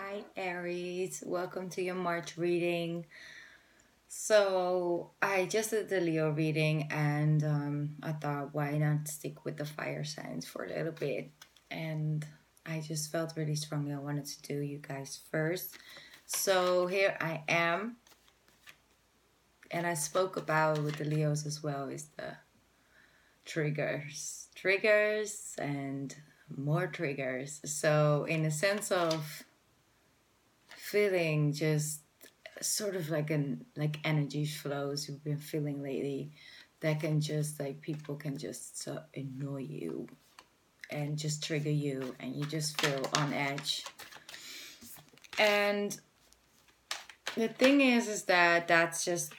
Hi Aries, welcome to your March reading. So I just did the Leo reading and I thought why not stick with the fire signs for a little bit. And I just felt really strongly I wanted to do you guys first. So here I am. And I spoke about with the Leos as well is the triggers and more triggers. So in a sense of feeling just sort of like energy flows you've been feeling lately that can just like people can just annoy you and just trigger you and you just feel on edge. And the thing is that that's just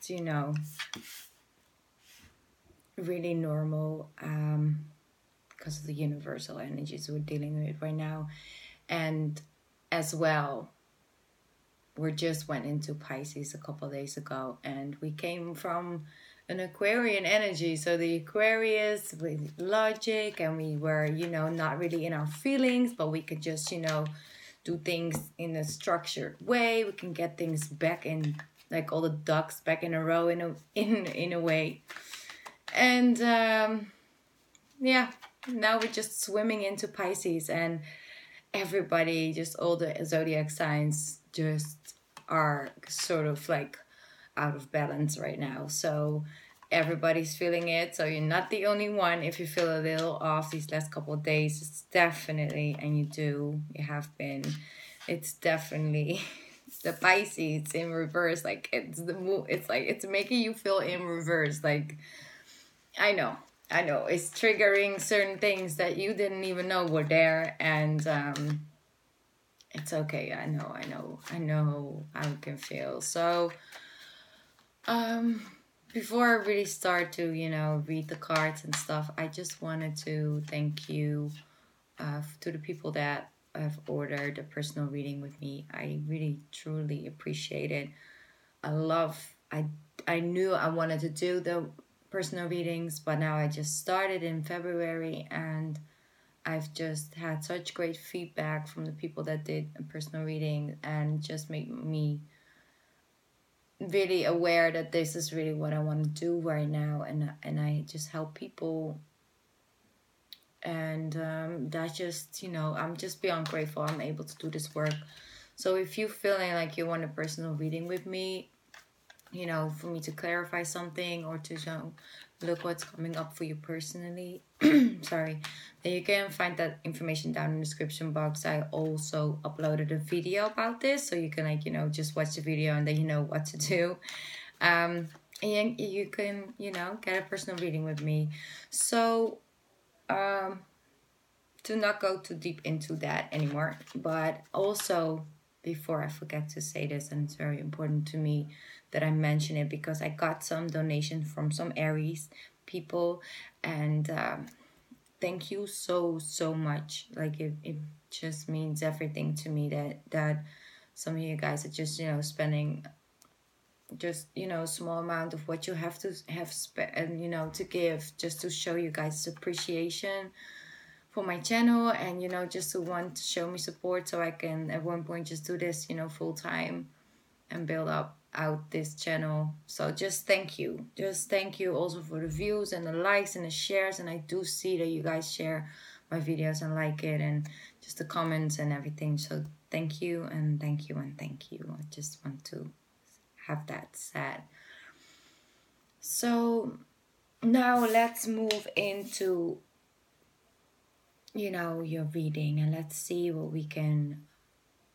really normal because of the universal energies we're dealing with right now. And as well, we just went into Pisces a couple of days ago and we came from an Aquarian energy. So the Aquarius with logic and we were, not really in our feelings, but we could just, do things in a structured way. We can get things back in, like all the ducks back in a row in a way. And yeah, now we're just swimming into Pisces and everybody, just all the zodiac signs just are sort of like out of balance right now. So everybody's feeling it. So you're not the only one. If you feel a little off these last couple of days, it's definitely, and you have been, it's definitely the Pisces in reverse. Like it's it's like it's making you feel in reverse. Like I know it's triggering certain things that you didn't even know were there. And it's okay. I know how it can feel. So, before I really start to, read the cards and stuff, I just wanted to thank you to the people that have ordered a personal reading with me. I really, truly appreciate it. I knew I wanted to do the personal readings, but now I just started in February and I've just had such great feedback from the people that did a personal reading and just made me really aware that this is really what I want to do right now, and I just help people. And that just, I'm just beyond grateful I'm able to do this work. So if you're feeling like you want a personal reading with me, for me to clarify something or to look what's coming up for you personally, sorry, then you can find that information down in the description box. I also uploaded a video about this, so you can just watch the video and then you know what to do. And you can get a personal reading with me. So to not go too deep into that anymore, but also before I forget to say this, and it's very important to me that I mention it because I got some donation from some Aries people, and thank you so much. Like it just means everything to me that some of you guys are just spending just a small amount of what you have to have spent and to give just to show you guys appreciation for my channel, and just to want to show me support so I can at one point just do this full time and build up out this channel. So just thank you also for the views and the likes and the shares, and I do see that you guys share my videos and like it, and just the comments and everything. So thank you and thank you and thank you. I just want to have that said. So now let's move into your reading, and let's see what we can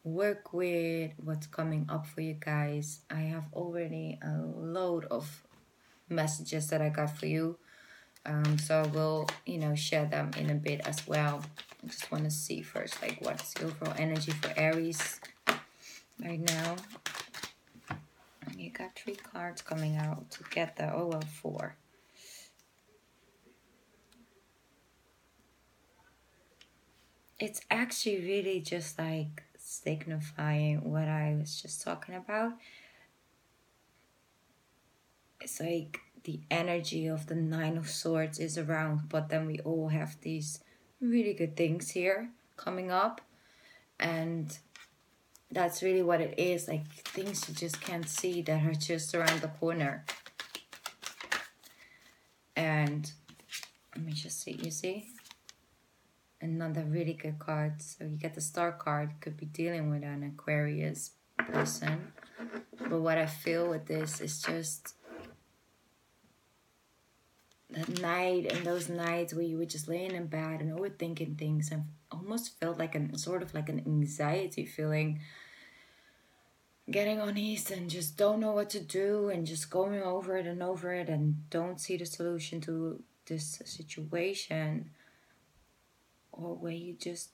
work with, what's coming up for you guys. I have already a load of messages that I got for you, so we'll share them in a bit as well. I just want to see first like what's the overall energy for Aries right now. And you got 3 cards coming out together. Oh well, 4. It's actually really just like signifying what I was just talking about. It's like the energy of the 9 of Swords is around, but then we all have these really good things here coming up. And That's really what it is. Like things you just can't see that are just around the corner. And let me just see. You see? Another really good card. So you get the star card. Could be dealing with an Aquarius person. But what I feel with this is just that night and those nights where you were just laying in bed and overthinking things and almost felt like an sort of like an anxiety feeling, getting on ease and just don't know what to do and just going over it and don't see the solution to this situation, or where you just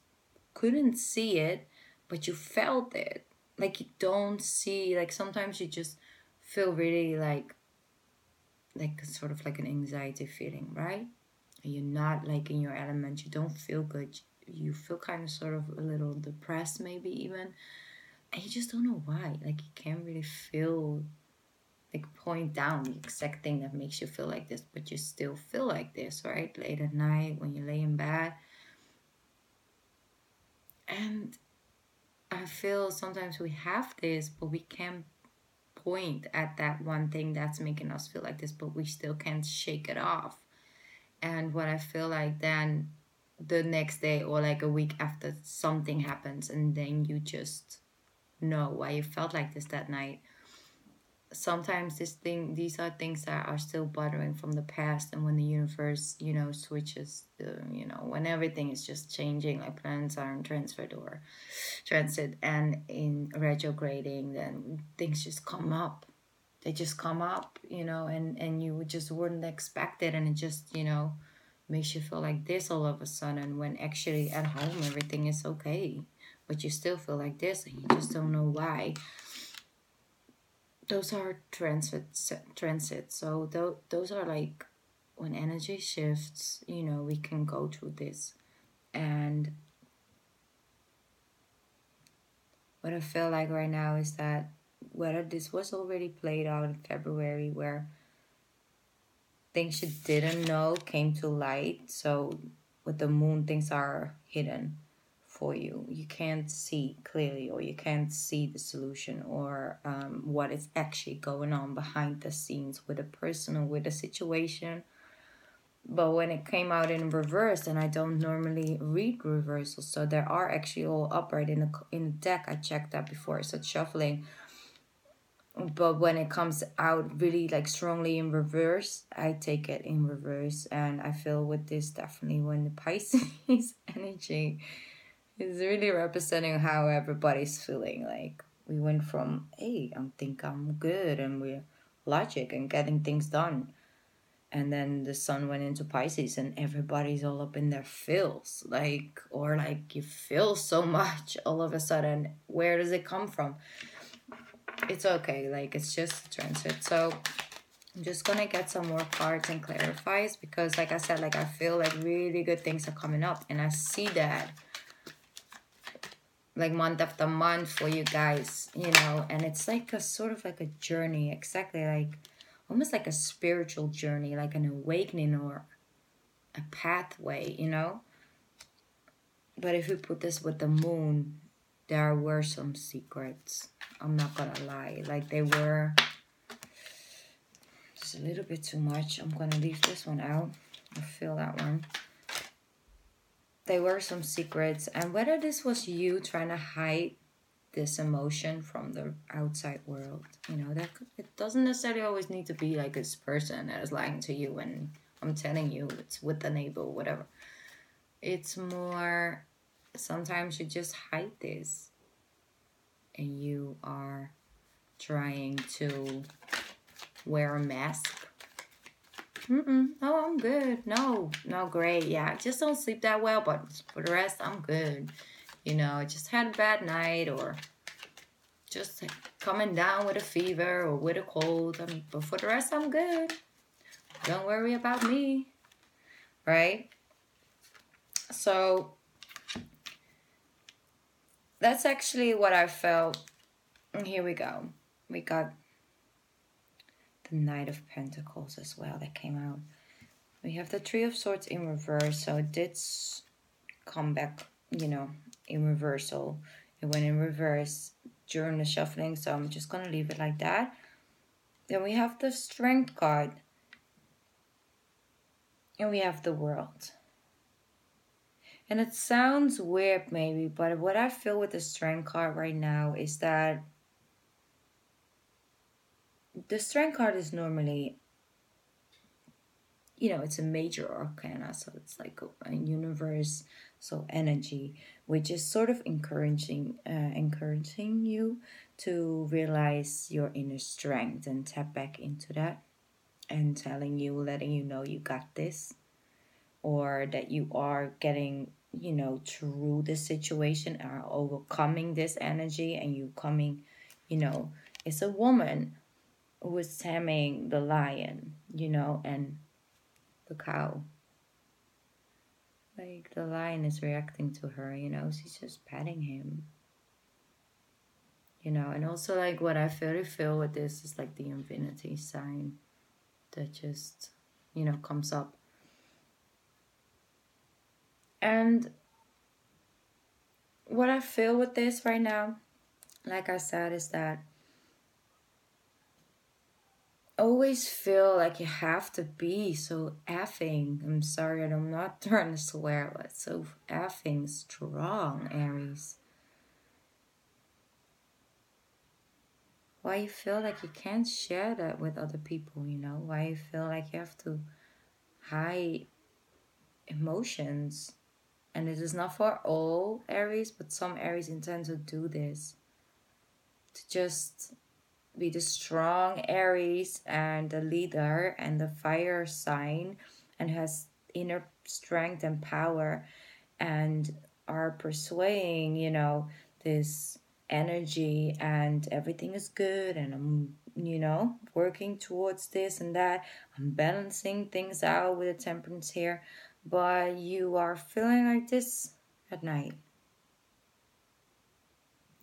couldn't see it but you felt it. Like you don't see, like sometimes you just feel really like sort of like an anxiety feeling, right? You're not like in your element, you don't feel good, you feel kind of sort of a little depressed maybe even, and you just don't know why. Like you can't really feel, like point down the exact thing that makes you feel like this, but you still feel like this, right? Late at night when you lay in bed. And I feel sometimes we have this, but we can't point at that one thing that's making us feel like this, but we still can't shake it off. And what I feel like then the next day or like a week after, something happens and then you just know why you felt like this that night. Sometimes these are things that are still bothering from the past, and when the universe, switches, when everything is just changing, like planets are in transit and in retrograding, then things just come up. They just come up, and you just wouldn't expect it, and it just, makes you feel like this all of a sudden, when actually at home everything is okay, but you still feel like this and you just don't know why. Those are transit. So those are like when energy shifts, we can go through this. And what I feel like right now is that whether this was already played out in February, where things you didn't know came to light. So with the moon, things are hidden for you. You can't see clearly, or you can't see the solution, or what is actually going on behind the scenes with a person or with a situation. But when it came out in reverse, and I don't normally read reversals, so there are actually all upright in the deck. I checked that before I started shuffling. But when it comes out really like strongly in reverse, I take it in reverse. And I feel with this, definitely when the Pisces energy is really representing how everybody's feeling. Like we went from, hey, I think I'm good and we're logic and getting things done, and then the sun went into Pisces and everybody's all up in their feels, like, or like you feel so much all of a sudden. Where does it come from? It's okay, like it's just a transit. So I'm just gonna get some more cards and clarifies, because like I said, like I feel like really good things are coming up, and I see that like month after month for you guys, and it's like a sort of like a journey, exactly, like almost like a spiritual journey, like an awakening or a pathway, But if we put this with the moon, there were some secrets. I'm not gonna lie, like they were just a little bit too much. I'm gonna leave this one out. I feel that one. There were some secrets, and whether this was you trying to hide this emotion from the outside world, that it doesn't necessarily always need to be like this person that is lying to you and I'm telling you it's with the neighbor or whatever. It's more, sometimes you just hide this and you are trying to wear a mask. Oh, I'm good. No, great. Yeah, I just don't sleep that well, but for the rest, I'm good. I just had a bad night, or just coming down with a fever or with a cold. But for the rest, I'm good. Don't worry about me, right? So that's actually what I felt. And here we go. We got the Knight of Pentacles as well that came out. We have the Three of Swords in reverse. So it did come back, in reversal. It went in reverse during the shuffling, so I'm just gonna leave it like that. Then we have the Strength card, and we have the World. And it sounds weird maybe, but what I feel with the Strength card right now is that the Strength card is normally, it's a major arcana, so it's like a universe, so energy, which is sort of encouraging you to realize your inner strength and tap back into that, and letting you know you got this, or that you are getting, through this situation, are overcoming this energy, and you coming, you know, it's a woman who is taming the lion, and the cow. Like the lion is reacting to her, she's just petting him, and also like what I feel with this is like the infinity sign that just, comes up. And what I feel with this right now, like I said, is that always feel like you have to be so effing, I'm sorry, I'm not trying to swear, but so effing strong, Aries. Why you feel like you can't share that with other people, Why you feel like you have to hide emotions. And this is not for all Aries, but some Aries intend to do this. To just be the strong Aries and the leader and the fire sign, and has inner strength and power, and are persuading, this energy, and everything is good, and I'm, working towards this and that. I'm balancing things out with a temperance here, but you are feeling like this at night,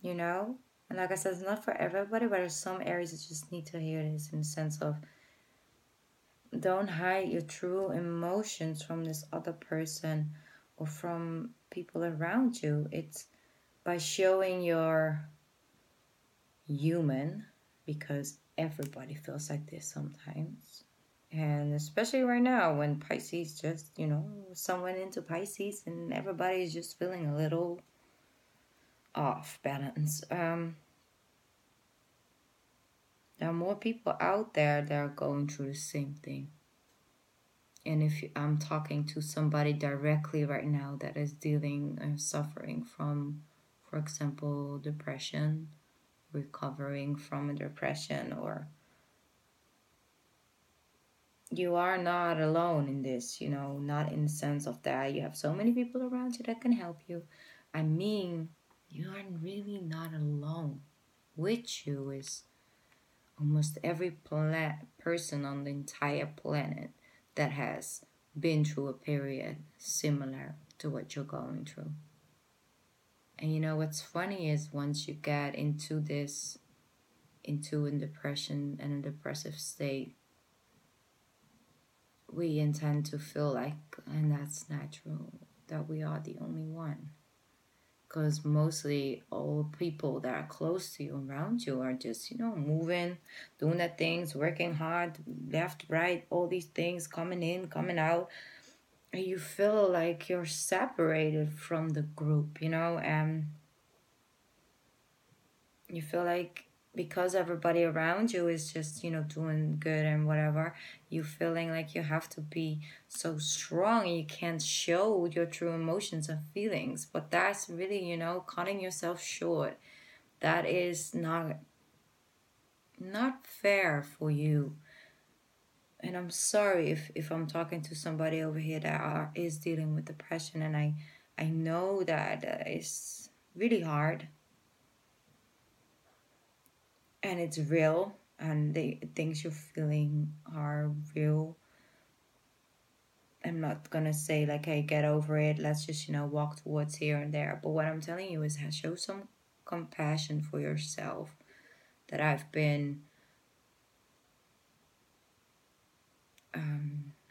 you know? And like I said, it's not for everybody, but there's some areas that just need to hear this, in the sense of, don't hide your true emotions from this other person or from people around you. It's by showing you're human, because everybody feels like this sometimes. And especially right now when Pisces just, someone into Pisces, and everybody is just feeling a little off balance. There are more people out there that are going through the same thing. And if I'm talking to somebody directly right now that is dealing and suffering from, for example, depression, recovering from a depression, or you are not alone in this, not in the sense of that you have so many people around you that can help you. I mean, you are really not alone. With you is almost every person on the entire planet that has been through a period similar to what you're going through. And what's funny is, once you get into this, into a depression and a depressive state, we intend to feel like, and that's natural, that we are the only one. Because mostly all people that are close to you, around you, are just, moving, doing their things, working hard, left, right, all these things coming in, coming out. And you feel like you're separated from the group, and you feel like, because everybody around you is just, doing good and whatever, you feeling like you have to be so strong, you can't show your true emotions and feelings. But that's really, cutting yourself short. That is not fair for you. And I'm sorry if I'm talking to somebody over here that is dealing with depression, and I know that it's really hard, and it's real, and the things you're feeling are real. I'm not gonna say like, hey, get over it, let's just, walk towards here and there. But what I'm telling you is, show some compassion for yourself. That I've been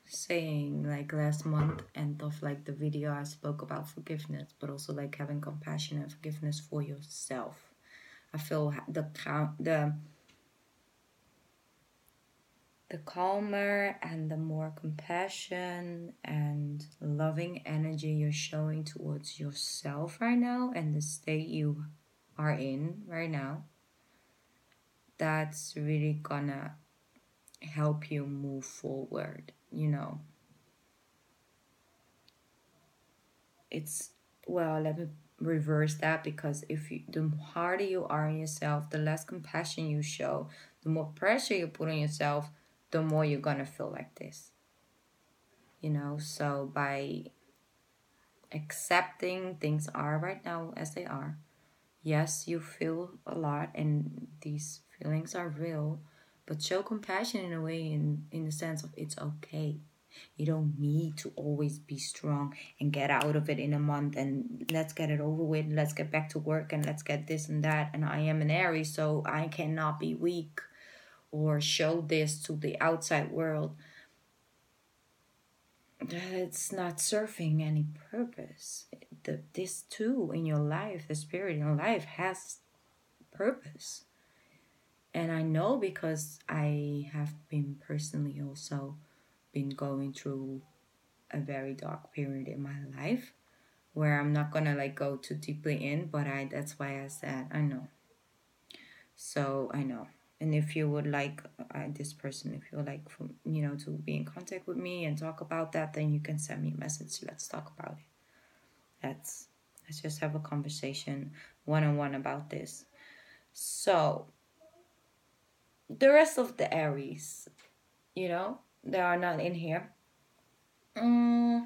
saying like last month, and of like the video I spoke about forgiveness, but also like having compassion and forgiveness for yourself. I feel the calmer and the more compassion and loving energy you're showing towards yourself right now, and the state you are in right now, that's really gonna help you move forward. It's, well, let me reverse that, because if you, the harder you are on yourself, the less compassion you show, the more pressure you put on yourself, the more you're gonna feel like this. So by accepting things are right now as they are, yes, you feel a lot and these feelings are real, but show compassion in a way, in the sense of it's okay. You don't need to always be strong and get out of it in a month and let's get it over with, let's get back to work and let's get this and that. And I am an Aries, so I cannot be weak or show this to the outside world. It's not serving any purpose. This too in your life, the spirit in your life has purpose. And I know, because I have been personally also been going through a very dark period in my life, where I'm not gonna like go too deeply in, but that's why I said I know. So I know. And if you would like, this person, if you would like, to be in contact with me and talk about that, then you can send me a message. Let's talk about it. Let's just have a conversation one-on-one about this. So the rest of the Aries, they are not in here.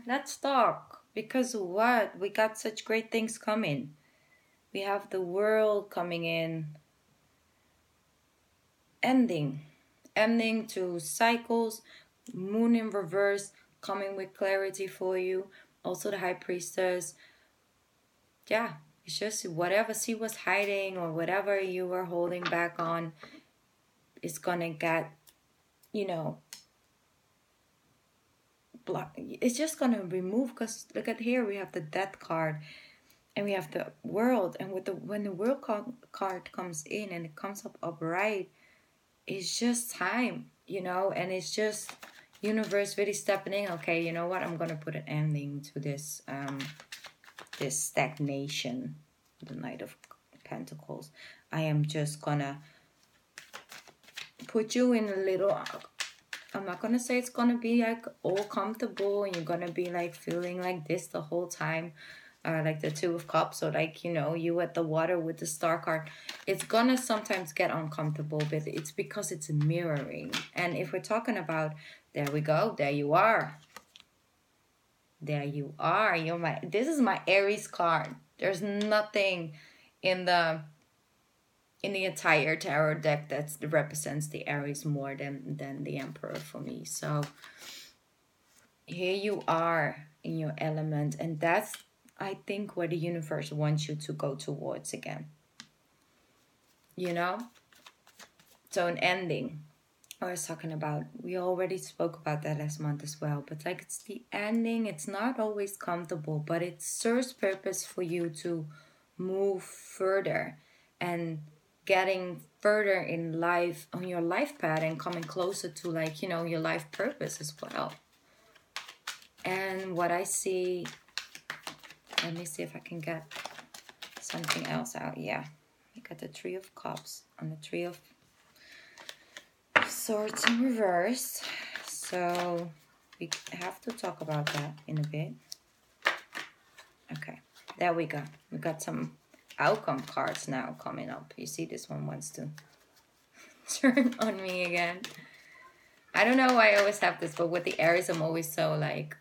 Let's talk, because what, we got such great things coming. We have the world coming in, ending to cycles, moon in reverse coming with clarity for you. Also the high priestess. Yeah, it's just whatever she was hiding or whatever you were holding back on is gonna get, block. It's just gonna remove, because look at here, we have the death card and we have the world, and when the world card comes in and it comes up upright, it's just time, and it's just universe really stepping in. Okay, you know what, I'm gonna put an ending to this this stagnation, the Knight of Pentacles. I am just gonna put you in a little, I'm not gonna say it's gonna be like all comfortable and you're gonna be like feeling like this the whole time, like the Two of Cups, or like, you at the water with the Star card. It's gonna sometimes get uncomfortable, but it's because it's mirroring. And if we're talking about, there we go, there you are. There you are. This is my Aries card. There's nothing in the entire tarot deck that represents the Aries more than the Emperor for me. So here you are in your element, and that's, I think, where the universe wants you to go towards again. So an ending. I was talking about, we already spoke about that last month as well, but like, it's the ending. It's not always comfortable, but it serves purpose for you to move further and getting further in life, on your life path, and coming closer to like, your life purpose as well. And what I see, let me see if I can get something else out. Yeah, we got the Three of Cups and the Three of Swords in reverse. So we have to talk about that in a bit. Okay, there we go. We got some outcome cards now coming up. You see, this one wants to turn on me again. I don't know why I always have this, but with the Aries, I'm always so like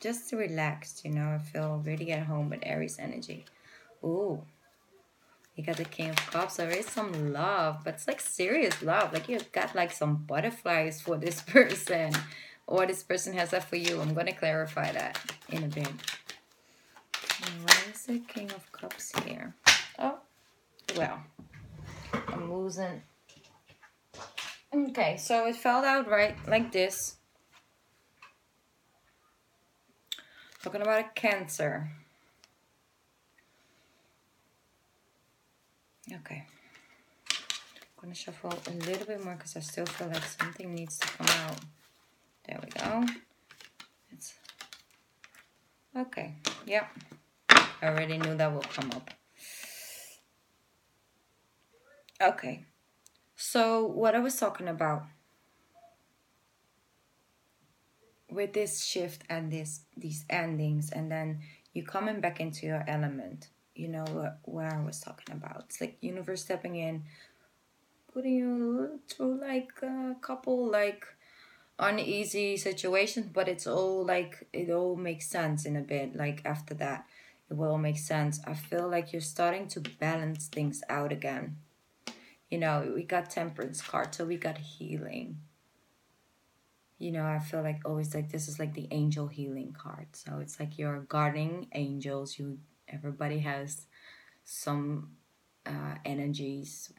just relaxed, I feel really at home with Aries energy. Ooh, you got the King of Cups. There is some love, but it's like serious love. Like, you've got like some butterflies for this person, or this person has that for you. I'm going to clarify that in a bit. Why is the King of Cups here? Oh, well, I'm losing Okay, so it fell out right like this. Talking about a Cancer. Okay. I'm gonna shuffle a little bit more because I still feel like something needs to come out. There we go. It's okay. Yep. I already knew that would come up. Okay. So what I was talking about with this shift and these endings, and then you coming back into your element. You know what I was talking about. It's like universe stepping in, putting you through like a couple like uneasy situations, but it's all like it all makes sense in a bit. Like after that, it will all make sense. I feel like you're starting to balance things out again. You know, we got Temperance card, so we got healing. You know, I feel like always like this is like the angel healing card. So it's like your guardian angels. You everybody has some energies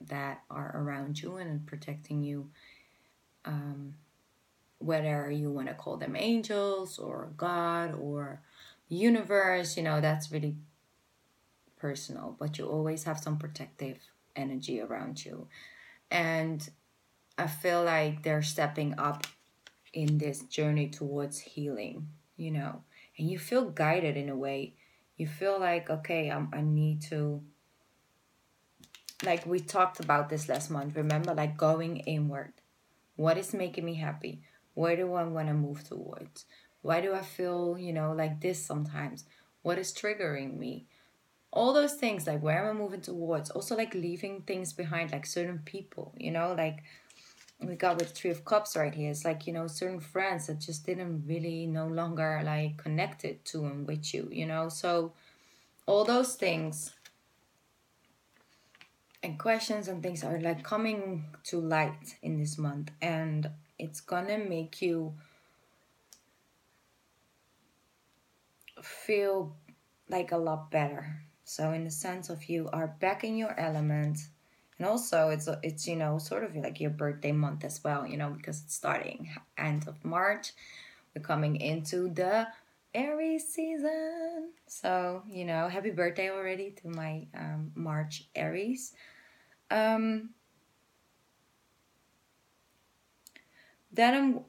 that are around you and protecting you. Whether you want to call them angels or God or universe, you know, that's really personal. But you always have some protective energy around you. And I feel like they're stepping up in this journey towards healing, you know, and you feel guided in a way. You feel like, okay, I need to, like we talked about this last month, remember, like going inward. What is making me happy? Where do I want to move towards? Why do I feel, you know, like this sometimes? What is triggering me? All those things, like where am I moving towards? Also, like leaving things behind, like certain people, you know, like we got with Three of Cups right here. It's like, you know, certain friends that just didn't really no longer like connected to and with you, you know. So all those things and questions and things are like coming to light in this month, and it's gonna make you feel like a lot better. So in the sense of you are back in your element, and also it's you know sort of like your birthday month as well, you know, because it's starting end of March. We're coming into the Aries season. So, you know, happy birthday already to my March Aries. Um, then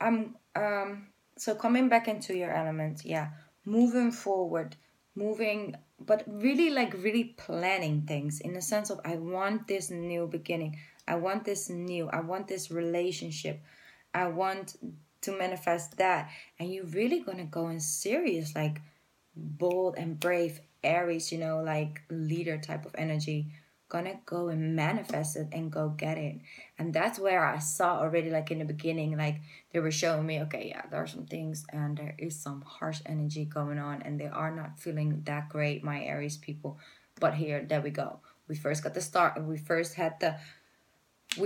so coming back into your element, yeah, moving forward, moving, but really like really planning things in the sense of I want this new beginning. I want this new, I want this relationship. I want to manifest that. And you're really gonna go in serious, like bold and brave Aries, you know, like leader type of energy, gonna go and manifest it and go get it. And that's where I saw already, like in the beginning, like they were showing me, okay, yeah, there are some things and there is some harsh energy going on, and they are not feeling that great, my Aries people. But here, there we go. We first got the start. We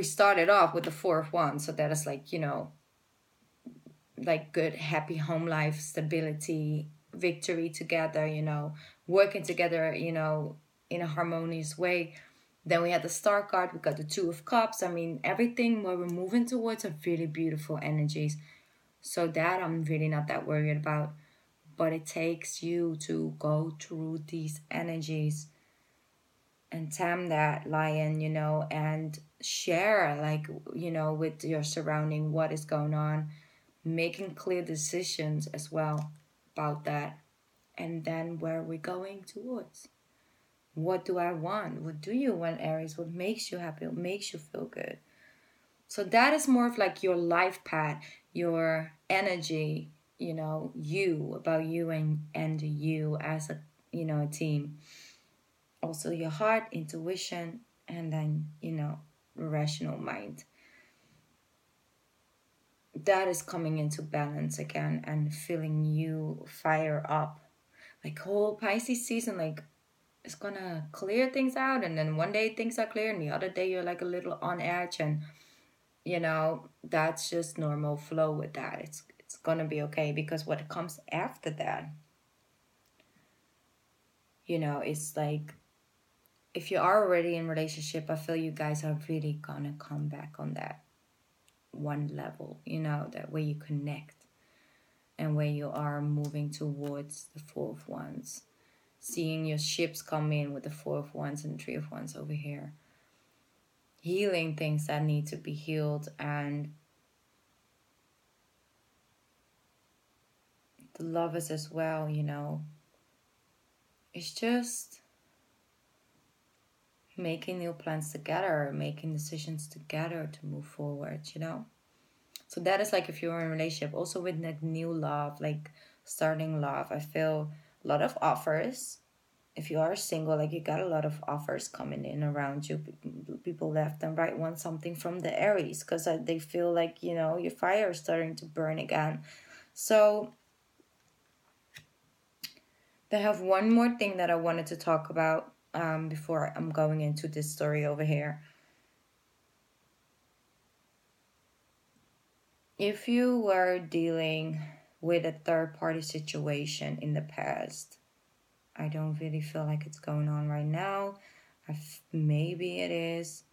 started off with the Four of Wands, so that is like, you know, like good happy home life, stability, victory together, you know, working together, you know, in a harmonious way. Then we had the Star card, we got the Two of Cups. I mean, everything where we're moving towards are really beautiful energies. So that I'm really not that worried about. But it takes you to go through these energies and tame that lion, you know, and share, like, you know, with your surrounding what is going on, making clear decisions as well about that. And then where are we going towards? What do I want? What do you want, Aries? What makes you happy? What makes you feel good? So that is more of like your life path, your energy, you know, you, about you and you as a, you know, a team. Also your heart, intuition, and then, you know, rational mind. That is coming into balance again and feeling you fire up. Like whole Pisces season, like it's gonna clear things out, and then one day things are clear and the other day you're like a little on edge, and you know, that's just normal flow with that. It's gonna be okay, because what comes after that, you know, it's like if you are already in relationship, I feel you guys are really gonna come back on that. one level, you know, that way you connect and where you are moving towards the Four of Wands. Seeing your ships come in with the Four of Wands and Three of Wands over here. Healing things that need to be healed, and the Lovers as well, you know. It's just making new plans together, making decisions together to move forward, you know. So that is like if you're in a relationship. Also with like new love, like starting love, I feel a lot of offers. If you are single, like you got a lot of offers coming in around you. People left and right want something from the Aries because they feel like, you know, your fire is starting to burn again. So I have one more thing that I wanted to talk about before I'm going into this story over here. If you were dealing with a third party situation in the past, I don't really feel like it's going on right now. Maybe it is.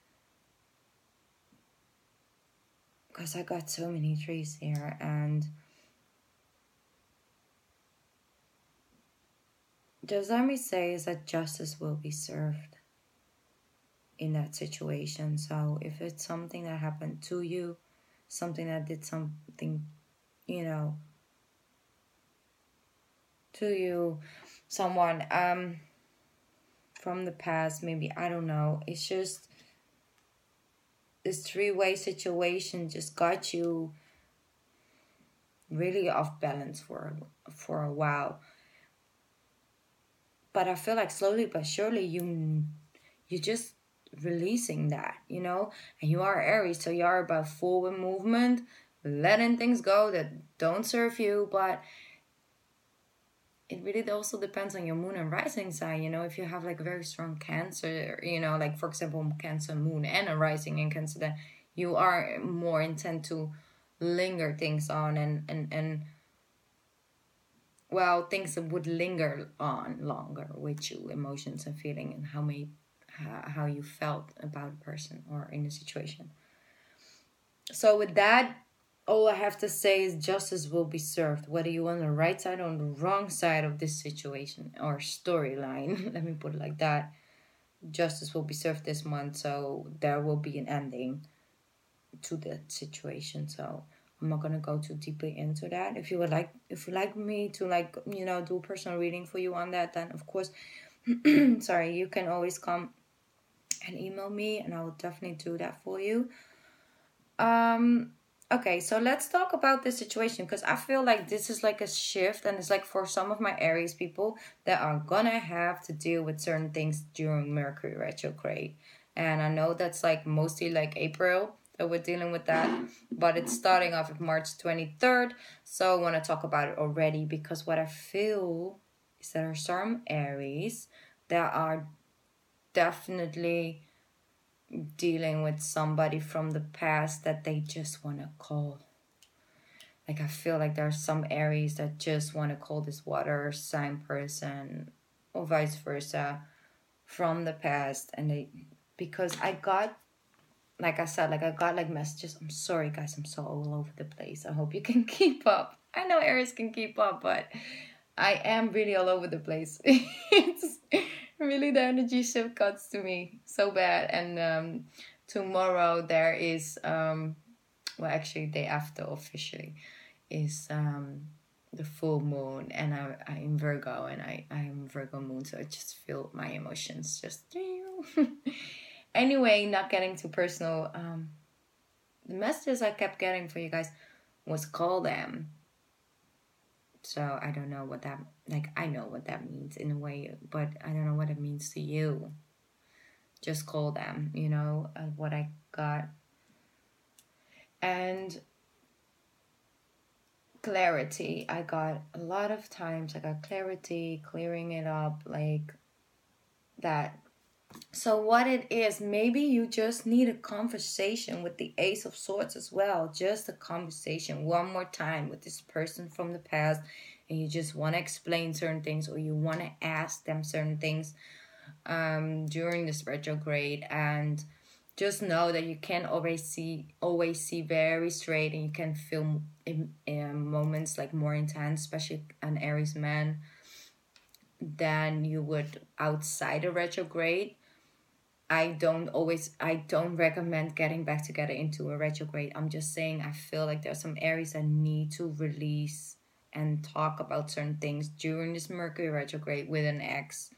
Because I got so many trees here, and just let me say is that justice will be served in that situation. So if it's something that happened to you, something that did something, you know, to you, someone from the past, maybe, I don't know. It's just this three-way situation just got you really off balance for a while. But I feel like slowly but surely you just releasing that, you know. And you are Aries, so you are about forward movement, letting things go that don't serve you. But it really also depends on your moon and rising sign, you know. If you have like a very strong Cancer, you know, like for example Cancer moon and a rising in Cancer, then you are more intent to linger things on and well, things that would linger on longer with you, emotions and feeling, and how you felt about a person or in a situation. So with that, all I have to say is justice will be served, whether you're on the right side or on the wrong side of this situation or storyline. Let me put it like that. Justice will be served this month, so there will be an ending to the situation. So I'm not gonna go too deeply into that. If you like me to, like, you know, do a personal reading for you on that, then of course sorry, you can always come and email me and I will definitely do that for you. Okay, so let's talk about this situation, because I feel like this is like a shift, and it's like for some of my Aries people that are gonna have to deal with certain things during Mercury retrograde. And I know that's like mostly like April that we're dealing with that, but it's starting off at March 23rd. So I want to talk about it already, because what I feel is there are some Aries that are definitely dealing with somebody from the past that they just want to call. Like, I feel like there are some Aries that just want to call this water sign person, or vice versa, from the past. And they, because I got, like I said, like I got like messages. I'm sorry guys, I'm so all over the place. I hope you can keep up. I know Aries can keep up, but I am really all over the place. It's really, the energy shift cuts to me so bad. And tomorrow there is well, actually day after officially is the full moon, and I'm Virgo, and I'm Virgo moon, so I just feel my emotions just anyway, not getting too personal. The messages I kept getting for you guys was call them. So I don't know what that, like, I know what that means in a way, but I don't know what it means to you. Just call them, you know, what I got. And clarity, I got a lot of times, I got clarity, clearing it up, like that. So what it is, maybe you just need a conversation with the Ace of Swords as well. Just a conversation one more time with this person from the past, and you just want to explain certain things, or you want to ask them certain things during this retrograde. And just know that you can't always see very straight, and you can feel in moments like more intense, especially an Aries man, than you would outside a retrograde. I don't recommend getting back together into a retrograde. I'm just saying I feel like there's some Aries that need to release and talk about certain things during this Mercury retrograde with an ex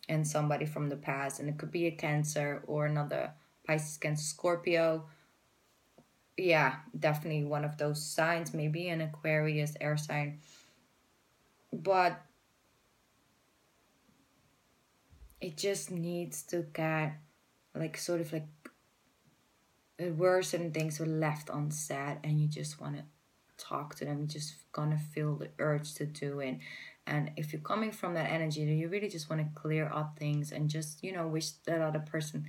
and somebody from the past. And it could be a Cancer or another Pisces, Cancer, Scorpio. Yeah, definitely one of those signs, maybe an Aquarius air sign. But it just needs to get like sort of like where certain things were left unsaid and you just want to talk to them, you just gonna feel the urge to do it. And if you're coming from that energy, then you really just want to clear up things and just, wish that other person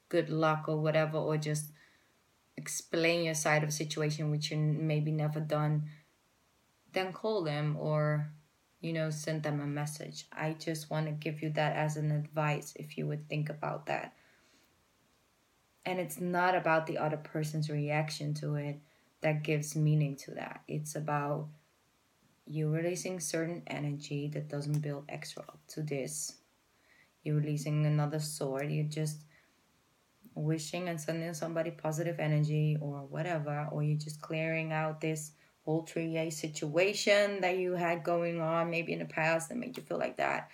good luck or whatever, or just explain your side of a situation which you maybe never done, then call them or send them a message. I just want to give you that as an advice if you would think about that. And it's not about the other person's reaction to it that gives meaning to that. It's about you releasing certain energy that doesn't build extra up to this. You're releasing another sword. You're just wishing and sending somebody positive energy or whatever, or you're just clearing out this whole 3A situation that you had going on maybe in the past that made you feel like that.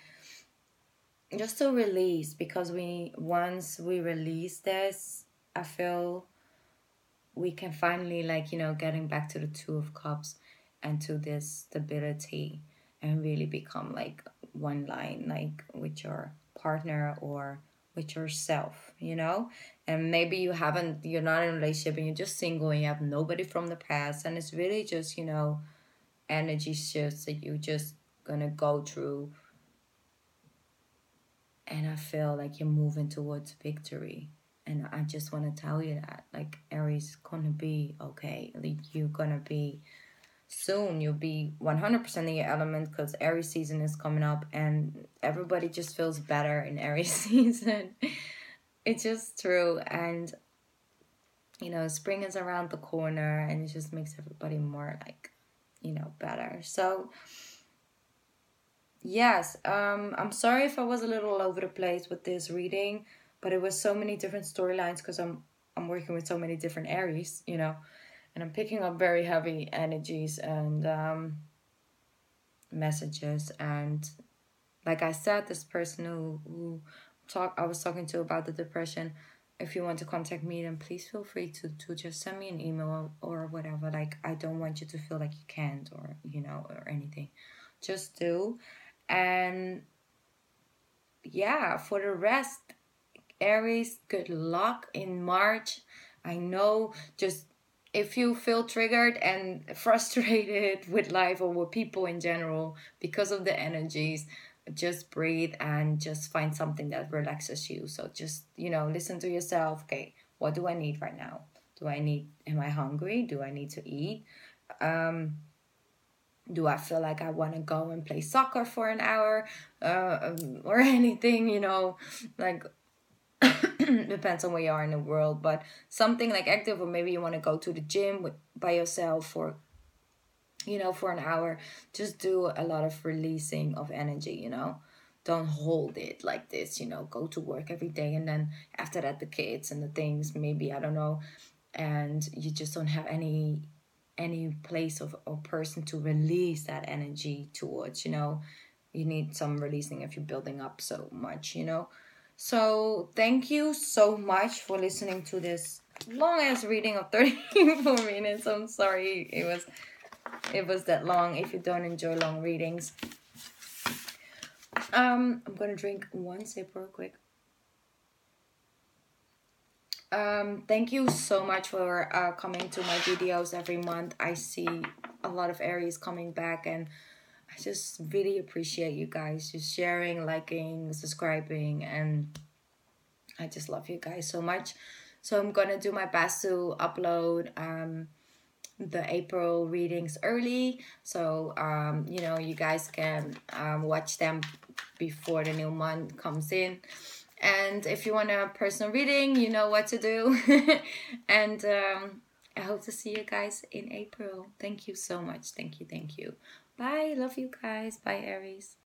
Just to release, because once we release this, I feel we can finally, like, getting back to the Two of Cups and to this stability and really become like one line, like with your partner or with yourself. And maybe you're not in a relationship and you're just single and you have nobody from the past, and it's really just, energy shifts that you just gonna go through. And I feel like you're moving towards victory. And I just want to tell you that, like, Aries, gonna be okay. Like, you're gonna be soon. You'll be 100% in your element because Aries season is coming up, and everybody just feels better in Aries season. It's just true, and spring is around the corner, and it just makes everybody more like, better. So yes, I'm sorry if I was a little all over the place with this reading, but it was so many different storylines because I'm working with so many different Aries, and I'm picking up very heavy energies and messages. And like I said, this person who I was talking to about the depression, if you want to contact me, then please feel free to just send me an email or whatever. Like, I don't want you to feel like you can't or or anything. Just do. And yeah, for the rest, Aries, good luck in March. I know, just if you feel triggered and frustrated with life or with people in general because of the energies, just breathe and just find something that relaxes you. So just, listen to yourself. Okay, what do I need right now? Am I hungry? Do I need to eat? Do I feel like I want to go and play soccer for an hour or anything, like depends on where you are in the world, but something like active, or maybe you want to go to the gym by yourself for an hour. Just do a lot of releasing of energy. Don't hold it like this. Go to work every day, and then after that the kids and the things, maybe, I don't know, and you just don't have any place of or person to release that energy towards. You need some releasing if you're building up so much. So thank you so much for listening to this long ass reading of 34 minutes. I'm sorry it was that long. If you don't enjoy long readings, I'm gonna drink one sip real quick. Thank you so much for coming to my videos every month. I see a lot of Aries coming back, and I just really appreciate you guys just sharing, liking, subscribing, and I just love you guys so much. So I'm gonna do my best to upload the April readings early, so you guys can watch them before the new month comes in. And if you want a personal reading, you know what to do. And I hope to see you guys in April. Thank you so much. Thank you. Bye. Love you guys. Bye, Aries.